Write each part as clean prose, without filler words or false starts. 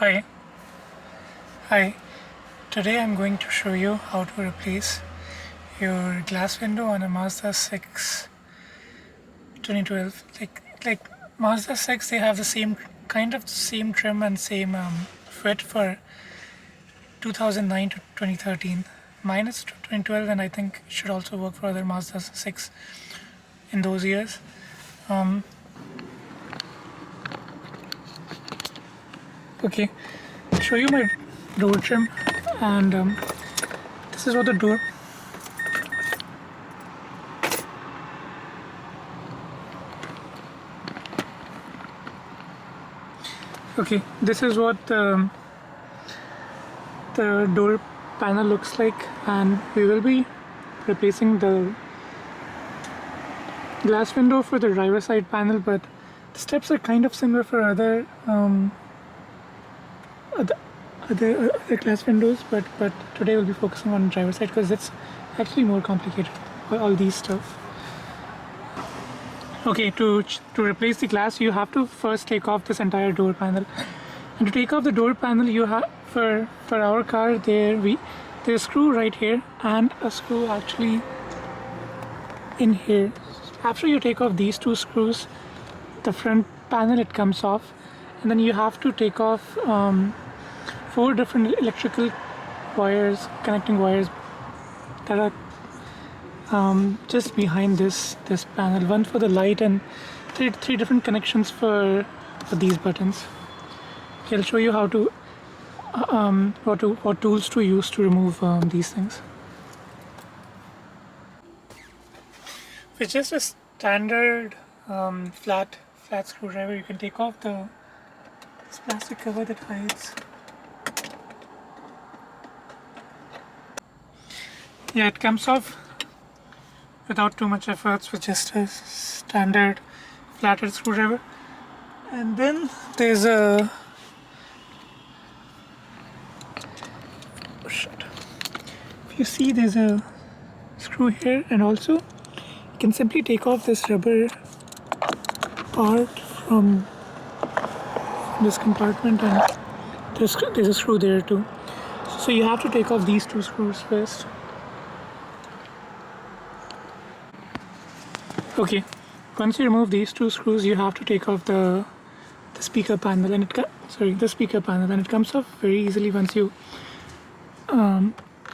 Hi. Hi. Today I'm going to show you how to replace your glass window on a Mazda CX 2012. Like Mazda CX, they have the same trim and same fit for 2009 to 2013. Mine is 2012, and I think it should also work for other Mazda 6 in those years. Okay, I'll show you my door trim, and this is what the door. Okay, this is what the door panel looks like, and we will be replacing the glass window for the driver side panel, but the steps are kind of similar for other glass windows, but today we'll be focusing on driver side because it's actually more complicated, all these stuff. Okay, to replace the glass, you have to first take off this entire door panel, and to take off the door panel, you have for our car there's a screw right here and a screw actually in here. After you take off these two screws, the front panel, it comes off, and then you have to take off 4 different electrical wires, connecting wires that are just behind this panel. One for the light and three different connections for these buttons. Okay, I'll show you how to what tools to use to remove these things. With just a standard flat screwdriver, you can take off this plastic cover that hides. Yeah, it comes off without too much efforts with just a standard flathead screwdriver. And then there's a if you see, there's a screw here, and also you can simply take off this rubber part from this compartment, and there's a screw there too. So you have to take off these 2 screws first. Okay, once you remove these 2 screws, you have to take off the speaker panel, and the speaker panel, and it comes off very easily once you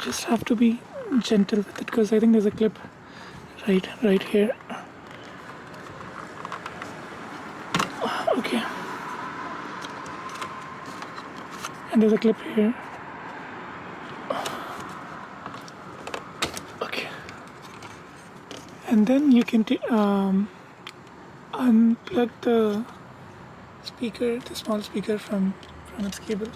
just have to be gentle with it, because I think there's a clip right here. Okay, and there's a clip here. Okay, and then you can unplug the small speaker from its cable.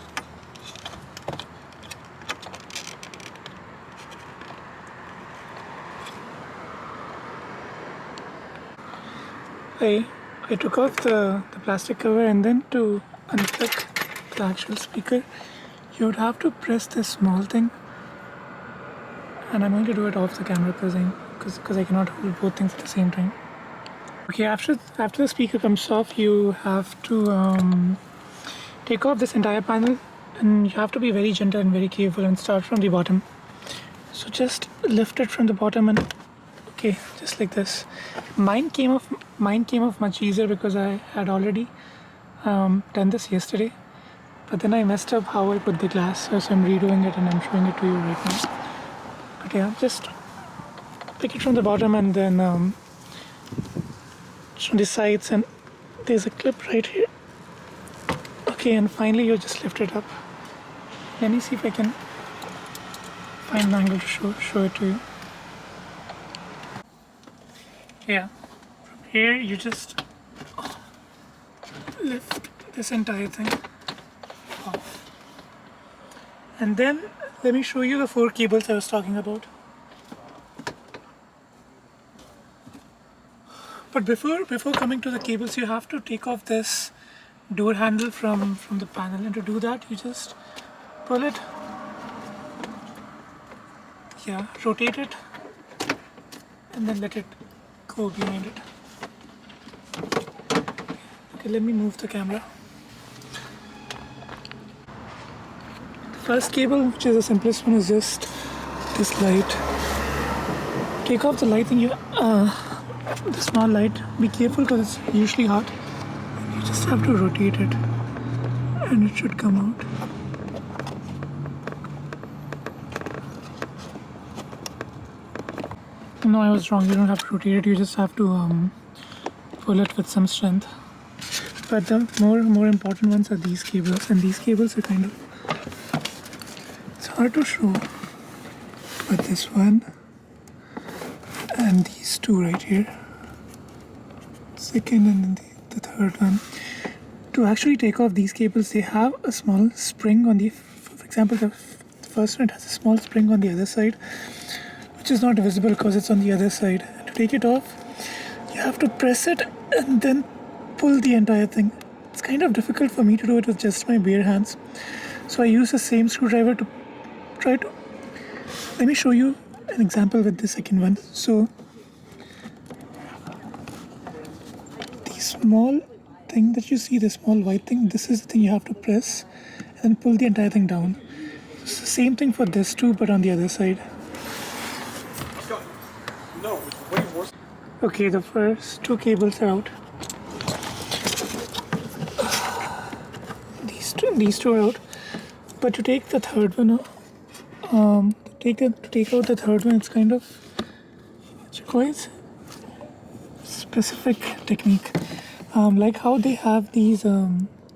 I took off the plastic cover, and then to unplug the actual speaker, you would have to press this small thing, and I'm going to do it off the camera because I cannot hold both things at the same time. Okay, after the speaker comes off, you have to take off this entire panel, and you have to be very gentle and very careful and start from the bottom. So just lift it from the bottom, and okay, just like this. Mine came off much easier because I had already done this yesterday, but then I messed up how I put the glass, so I'm redoing it and I'm showing it to you right now. But yeah, just pick it from the bottom, and then from the sides, and there's a clip right here. Okay, and finally you just lift it up. Let me see if I can find an angle to show it to you. Yeah, from here you just lift this entire thing off. And then let me show you the 4 cables I was talking about. But before coming to the cables, you have to take off this door handle from the panel, and to do that you just pull it, rotate it, and then let it go behind it. Okay, let me move the camera. first cable, which is the simplest one, is just this light. Take off the light and the small light. Be careful because it's usually hot. You just have to rotate it and it should come out. No, I was wrong. You don't have to rotate it. You just have to pull it with some strength. But the more important ones are these cables, and these cables are kind of, it's hard to show, but this one and these two right here, second and then the third one. To actually take off these cables, they have a small spring on the, for example, the first one has a small spring on the other side, which is not visible because it's on the other side. And to take it off, you have to press it and then pull the entire thing. It's kind of difficult for me to do it with just my bare hands, so I use the same screwdriver to try to. Let me show you an example with the second one. So the small thing that you see, the small white thing, this is the thing you have to press and then pull the entire thing down. It's the same thing for this too, but on the other side. No, it's way worse. Okay, the first two cables are out. These two are out. But to take the third one, to take out the third one, it's kind of, it requires specific technique. Like how they have these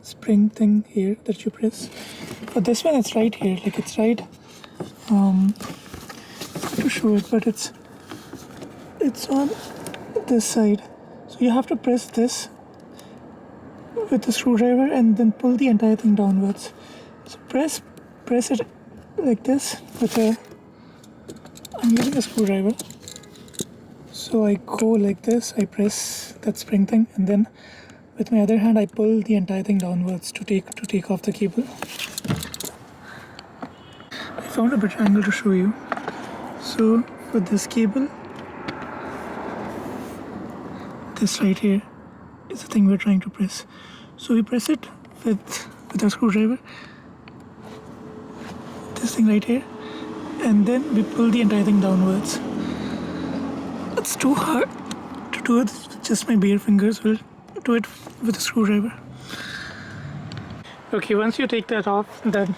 spring thing here that you press. For this one, it's right here. Like it's right. Hard to show it, but it's on this side. So you have to press this with the screwdriver and then pull the entire thing downwards. So press it like this with I'm using a screwdriver. So I go like this, I press that spring thing, and then with my other hand I pull the entire thing downwards to take off the cable. I found a better angle to show you. So for this cable, this right here is the thing we're trying to press. So we press it with a screwdriver, this thing right here, and then we pull the entire thing downwards. It's too hard to do it with just my bare fingers. We'll do it with a screwdriver. Okay, once you take that off, the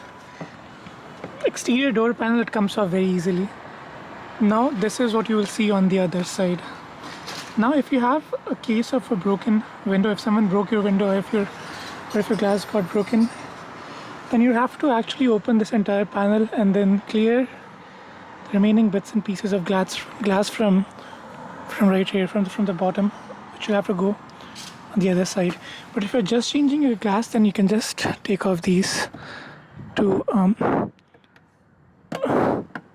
exterior door panel, it comes off very easily. Now this is what you will see on the other side. Now if you have a case of a broken window, if someone broke your window, or if your glass got broken, then you have to actually open this entire panel and then clear the remaining bits and pieces of glass from right here, from the bottom, which you have to go on the other side. But if you're just changing your glass, then you can just take off these to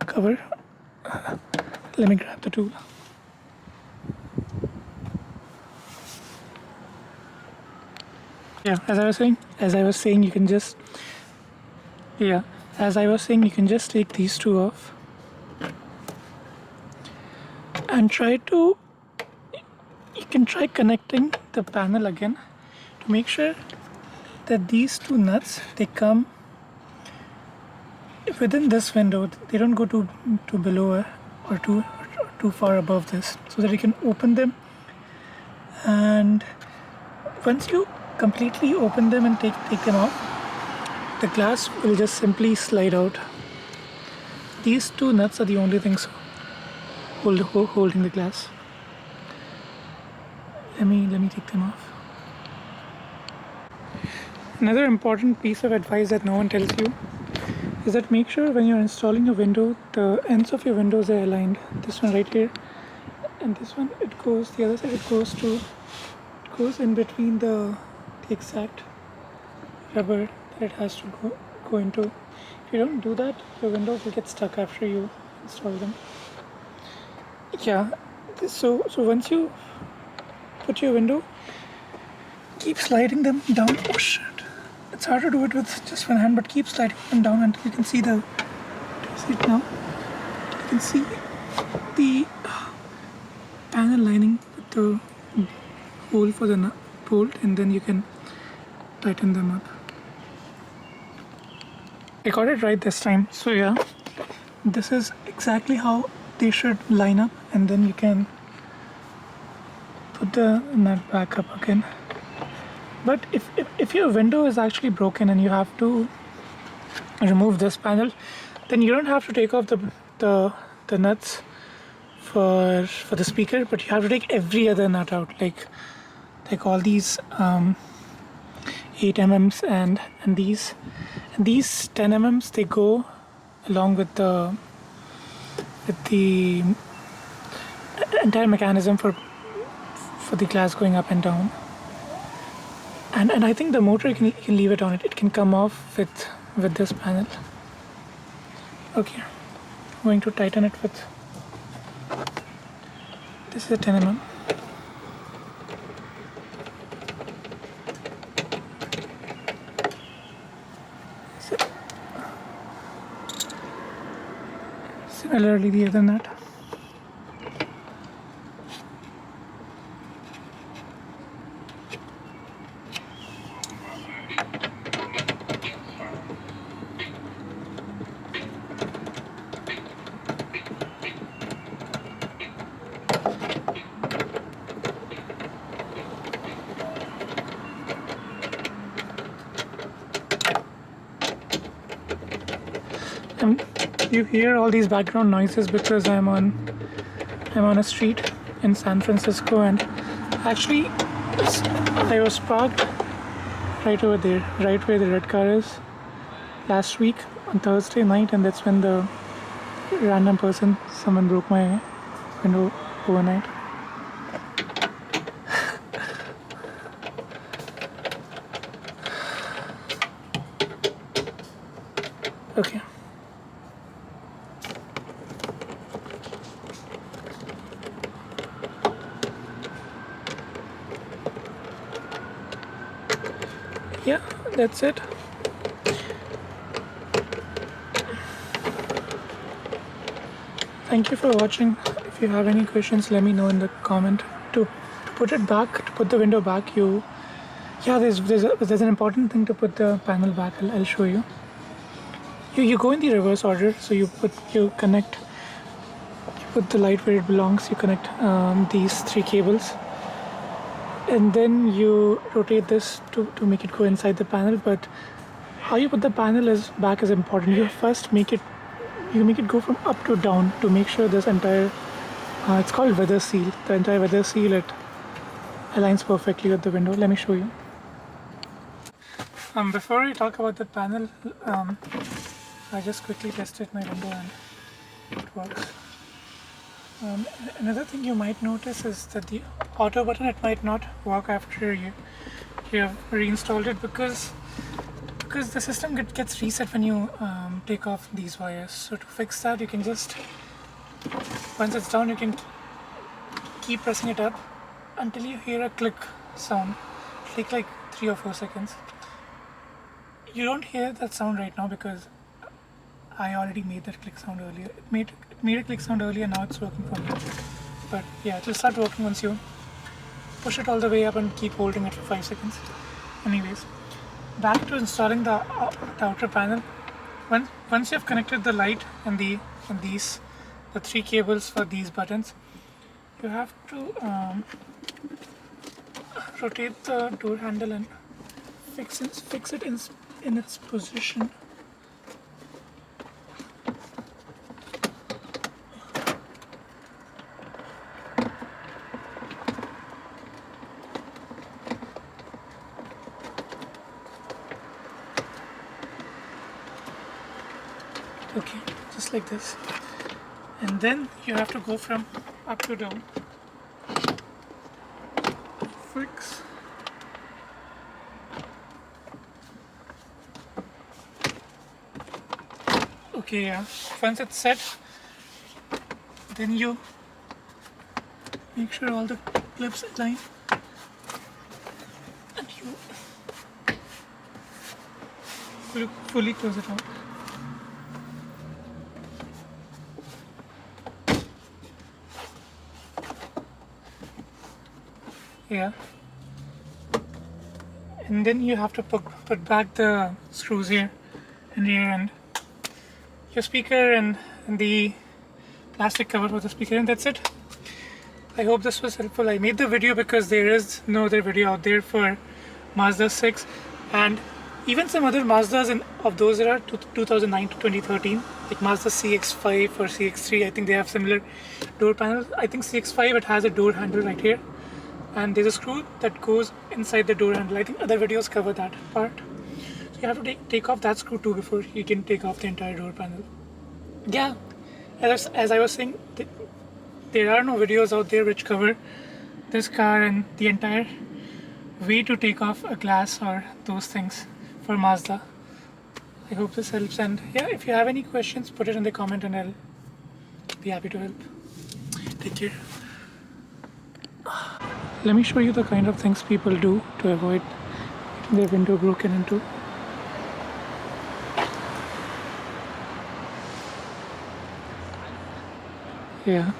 cover. Let me grab the tool. Yeah, as I was saying, you can just take these two off and you can try connecting the panel again to make sure that these two nuts, they come within this window. They don't go too below or too far above this, so that you can open them. And once you completely open them and take them off, the glass will just simply slide out. These two nuts are the only things holding the glass. Let me take them off. Another important piece of advice that no one tells you is that make sure when you're installing a window, the ends of your windows are aligned. This one right here and this one, the other side, it goes in between the exact rubber that it has to go into. If you don't do that, your windows will get stuck after you install them. Yeah, so once you put your window, keep sliding them down. Oh shit, it's hard to do it with just one hand, but keep sliding them down until you can see the, see it now? You can see the panel lining with the hole for the bolt, and then you can tighten them up. I got it right this time. So yeah, this is exactly how they should line up, and then you can put the nut back up again. But if your window is actually broken and you have to remove this panel, then you don't have to take off the nuts for the speaker, but you have to take every other nut out, like all these 8 mm's and these 10 mm's, they go along with the entire mechanism for the glass going up and down. And I think the motor, you can leave it on it. It can come off with this panel. Okay, I'm going to tighten it with, this is a 10 mm. Similarly the other nut. You hear all these background noises because I'm on a street in San Francisco, and actually I was parked right over there, right where the red car is, last week on Thursday night, and that's when the random someone broke my window overnight. Okay. Yeah, that's it. Thank you for watching. If you have any questions, let me know in the comment. To put it back, to put the window back, there's an important thing to put the panel back. I'll show you. You go in the reverse order. So you put the light where it belongs. You connect these 3 cables, and then you rotate this to make it go inside the panel. But how you put the panel back is important. You first make it go from up to down to make sure this entire it's called weather seal. The entire weather seal, it aligns perfectly with the window. Let me show you. Before I talk about the panel, I just quickly tested my window and it works. Another thing you might notice is that the auto button, it might not work after you have reinstalled it, because the system gets reset when you take off these wires. So to fix that, you can just, once it's down, you can keep pressing it up until you hear a click sound. Take like 3 or 4 seconds. You don't hear that sound right now because I already made that click sound earlier. It made a click sound earlier, now it's working for me. But yeah, it will start working once you push it all the way up and keep holding it for 5 seconds. Anyways, back to installing the outer panel. Once you've connected the light and the 3 cables for these buttons, you have to rotate the door handle and fix it in its position. Okay, just like this. And then you have to go from up to down. Fix. Okay, yeah. Once it's set, then you make sure all the clips align, and you fully close it out. Yeah. And then you have to put back the screws here in here, and your speaker and the plastic cover for the speaker, and that's it. I hope this was helpful. I made the video because there is no other video out there for Mazda 6, and even some other Mazdas of those era 2009 to 2013, like Mazda CX-5 or CX-3. I think they have similar door panels. I think CX-5, it has a door handle right here, and there's a screw that goes inside the door handle. I think other videos cover that part. So you have to take off that screw too before you can take off the entire door panel. Yeah, as I was saying, there are no videos out there which cover this car and the entire way to take off a glass or those things for Mazda. I hope this helps, and yeah, if you have any questions, put it in the comment and I'll be happy to help. Take care. Let me show you the kind of things people do to avoid getting their window broken into. Yeah.